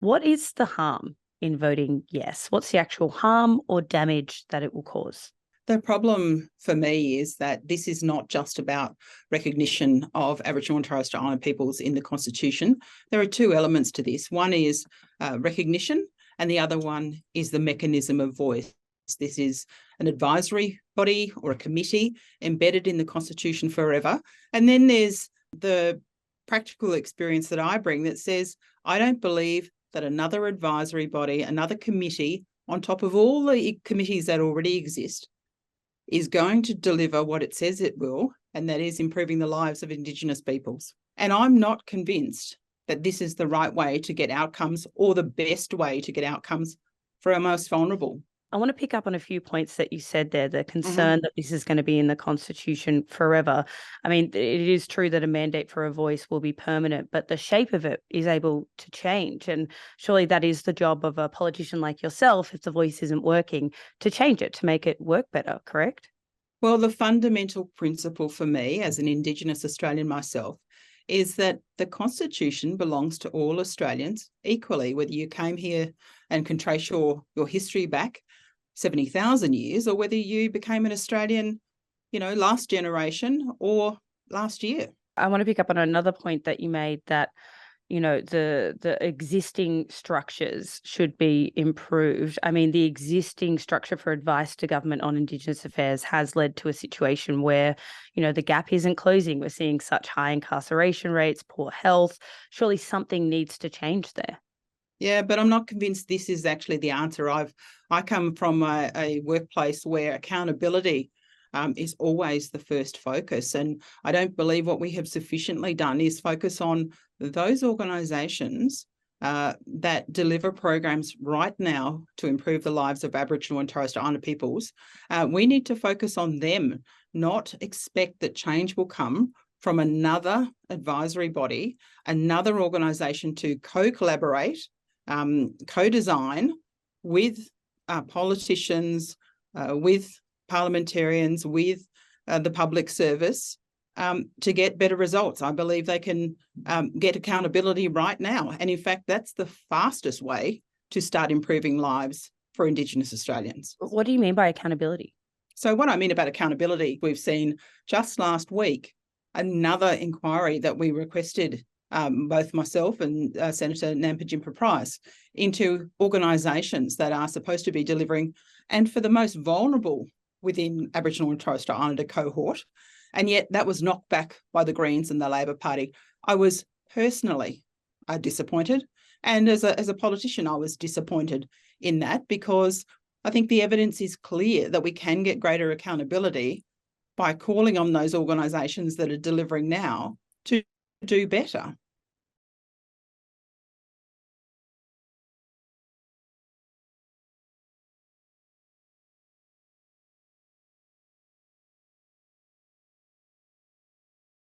What is the harm in voting yes? What's the actual harm or damage that it will cause? The problem for me is that this is not just about recognition of Aboriginal and Torres Strait Islander peoples in the Constitution. There are two elements to this. One is recognition, and the other one is the mechanism of voice. This is an advisory body or a committee embedded in the Constitution forever. And then there's the practical experience that I bring that says, I don't believe that another advisory body, another committee, on top of all the committees that already exist, is going to deliver what it says it will, and that is improving the lives of Indigenous peoples. And I'm not convinced that this is the right way to get outcomes or the best way to get outcomes for our most vulnerable. I want to pick up on a few points that you said there, the concern that this is going to be in the Constitution forever. I mean, it is true that a mandate for a voice will be permanent, but the shape of it is able to change. And surely that is the job of a politician like yourself, if the voice isn't working, to change it, to make it work better, correct? Well, the fundamental principle for me as an Indigenous Australian myself is that the Constitution belongs to all Australians equally, whether you came here and can trace your history back 70,000 years, or whether you became an Australian, last generation or last year. I want to pick up on another point that you made, that the existing structures should be improved. I mean, the existing structure for advice to government on Indigenous affairs has led to a situation where, the gap isn't closing. We're seeing such high incarceration rates, poor health. Surely something needs to change there. Yeah, but I'm not convinced this is actually the answer. I come from a workplace where accountability is always the first focus. And I don't believe what we have sufficiently done is focus on those organisations that deliver programs right now to improve the lives of Aboriginal and Torres Strait Islander peoples. We need to focus on them, not expect that change will come from another advisory body, another organisation to co-collaborate, co-design with politicians, with parliamentarians, with the public service to get better results. I believe they can get accountability right now. And in fact, that's the fastest way to start improving lives for Indigenous Australians. What do you mean by accountability? So what I mean about accountability, we've seen just last week another inquiry that we requested, both myself and Senator Nampijinpa Price, into organisations that are supposed to be delivering, and for the most vulnerable within Aboriginal and Torres Strait Islander cohort, and yet that was knocked back by the Greens and the Labor Party. I was personally disappointed, and as a politician, I was disappointed in that, because I think the evidence is clear that we can get greater accountability by calling on those organisations that are delivering now to do better.